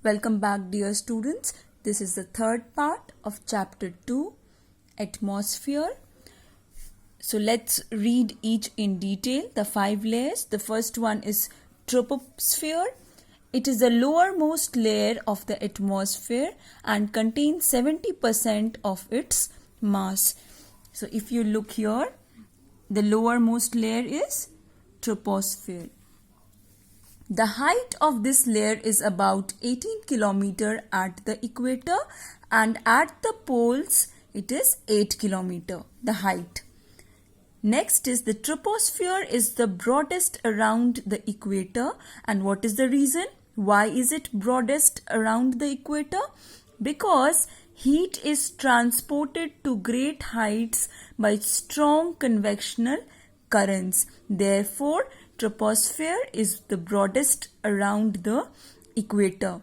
Welcome back, dear students. This is the third part of chapter 2, Atmosphere. So let's read each in detail, the 5 layers. The first one is troposphere. It is the lowermost layer of the atmosphere and contains 70% of its mass. So if you look here, the lowermost layer is troposphere. The height of this layer is about 18 km at the equator, and at the poles it is 8 km, the height. Next is the troposphere is the broadest around the equator. And what is the reason? Why is it broadest around the equator? Because heat is transported to great heights by strong convectional currents. Therefore, troposphere is the broadest around the equator.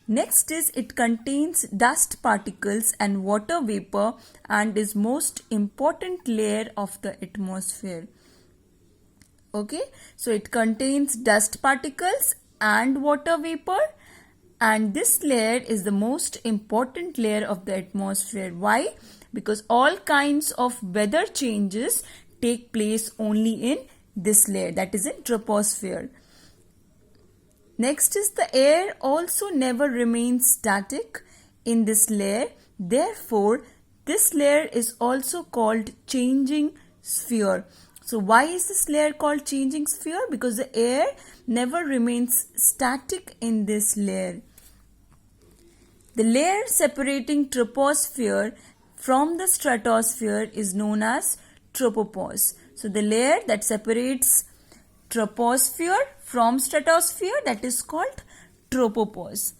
Next is it contains dust particles and water vapor and is most important layer of the atmosphere. Okay, so it contains dust particles and water vapor, and this layer is the most important layer of the atmosphere. Why? Because all kinds of weather changes take place only in this layer, that is in troposphere. Next is the air also never remains static in this layer. Therefore, this layer is also called changing sphere. So why is this layer called changing sphere? Because the air never remains static in this layer. The layer separating troposphere from the stratosphere is known as tropopause. So the layer that separates troposphere from stratosphere, that is called tropopause.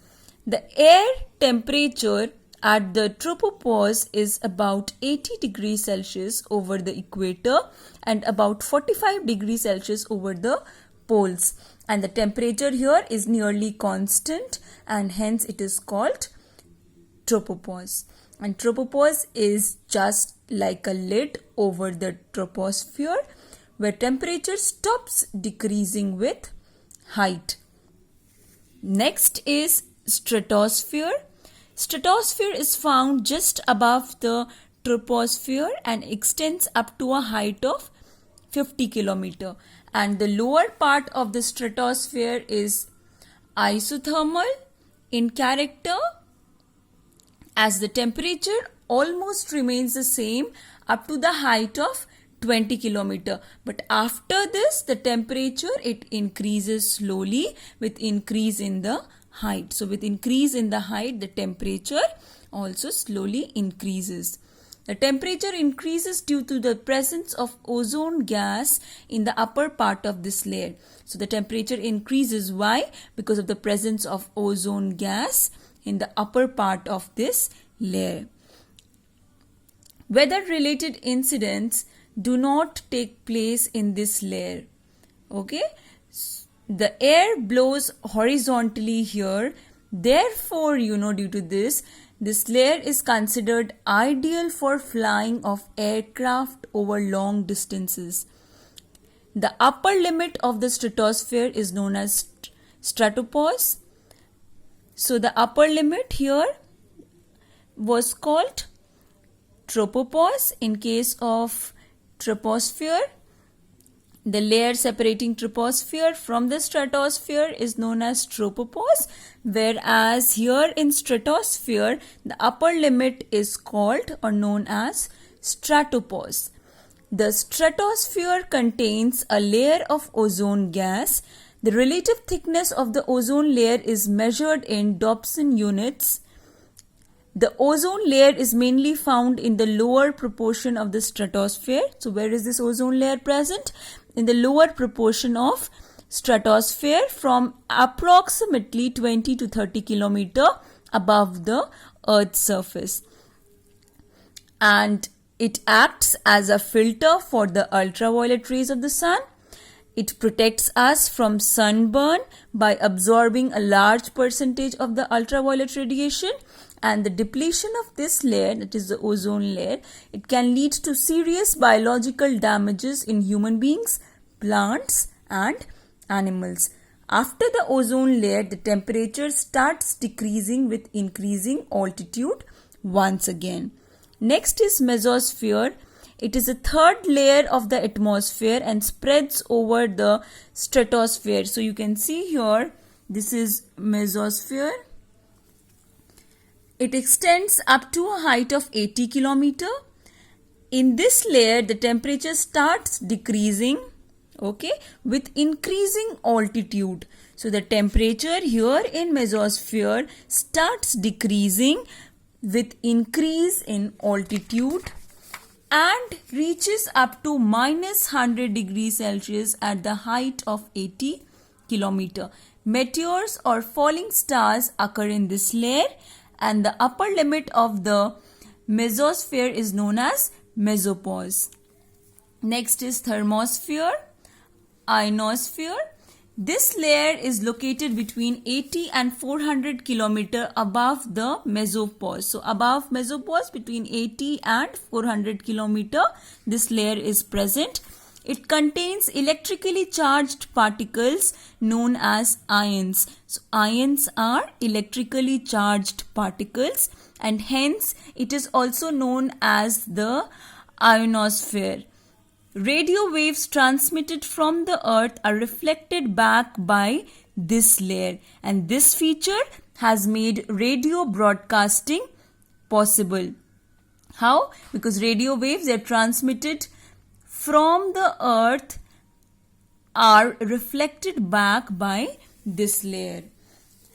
The air temperature at the tropopause is about 80 degrees Celsius over the equator and about 45 degrees Celsius over the poles. And the temperature here is nearly constant, and hence it is called tropopause. And tropopause is just like a lid over the troposphere, where temperature stops decreasing with height. Next is stratosphere. Stratosphere is found just above the troposphere and extends up to a height of 50 km. And the lower part of the stratosphere is isothermal in character, as the temperature almost remains the same up to the height of 20 km. But after this, the temperature, it increases slowly with increase in the height. So with increase in the height, the temperature also slowly increases. The temperature increases due to the presence of ozone gas in the upper part of this layer. So the temperature increases. Why? Because of the presence of ozone gas in the upper part of this layer. Weather-related incidents do not take place in this layer. Okay, the air blows horizontally here. Therefore, due to this layer is considered ideal for flying of aircraft over long distances. The upper limit of the stratosphere is known as stratopause. So the upper limit here was called tropopause in case of troposphere. The layer separating troposphere from the stratosphere is known as tropopause, whereas here in stratosphere the upper limit is called or known as stratopause. The stratosphere contains a layer of ozone gas. The relative thickness of the ozone layer is measured in Dobson units. The ozone layer is mainly found in the lower proportion of the stratosphere. So where is this ozone layer present? In the lower proportion of stratosphere, from approximately 20 to 30 km above the Earth's surface. And it acts as a filter for the ultraviolet rays of the sun. It protects us from sunburn by absorbing a large percentage of the ultraviolet radiation. And the depletion of this layer, that is the ozone layer, it can lead to serious biological damages in human beings, plants and animals. After the ozone layer, the temperature starts decreasing with increasing altitude once again. Next is mesosphere. It is a third layer of the atmosphere and spreads over the stratosphere. So you can see here, this is mesosphere. It extends up to a height of 80 km. In this layer, the temperature starts decreasing, okay, with increasing altitude. So the temperature here in mesosphere starts decreasing with increase in altitude and reaches up to minus 100 degrees Celsius at the height of 80 km. Meteors or falling stars occur in this layer, and the upper limit of the mesosphere is known as mesopause. Next is thermosphere, ionosphere. This layer is located between 80 and 400 km above the mesopause. So above mesopause, between 80 and 400 km, this layer is present. It contains electrically charged particles known as ions. So ions are electrically charged particles, and hence it is also known as the ionosphere. Radio waves transmitted from the earth are reflected back by this layer, and this feature has made radio broadcasting possible. How? Because radio waves are transmitted from the earth are reflected back by this layer,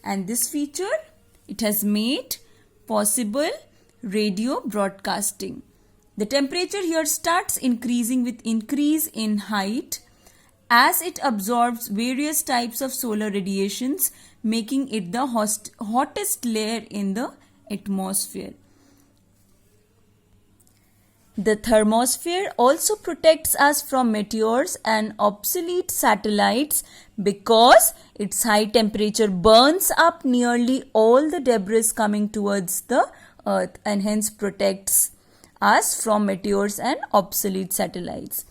and this feature, it has made possible radio broadcasting. The temperature here starts increasing with increase in height as it absorbs various types of solar radiations, making it the hottest layer in the atmosphere. The thermosphere also protects us from meteors and obsolete satellites because its high temperature burns up nearly all the debris coming towards the earth, and hence protects us from meteors and obsolete satellites.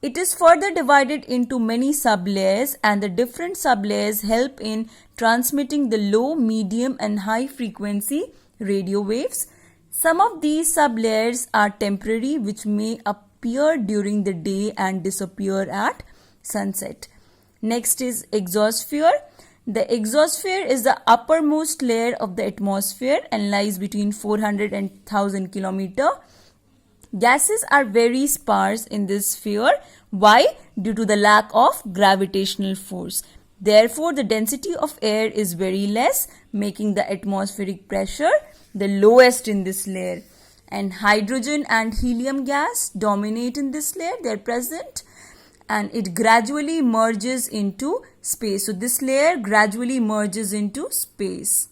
It is further divided into many sublayers, and the different sublayers help in transmitting the low, medium and high frequency radio waves. Some of these sublayers are temporary, which may appear during the day and disappear at sunset. Next is exosphere. The exosphere is the uppermost layer of the atmosphere and lies between 400 and 1000 km. Gases are very sparse in this sphere. Why? Due to the lack of gravitational force. Therefore, the density of air is very less, making the atmospheric pressure the lowest in this layer. And hydrogen and helium gas dominate in this layer. They are present, and it gradually merges into space. So this layer gradually merges into space.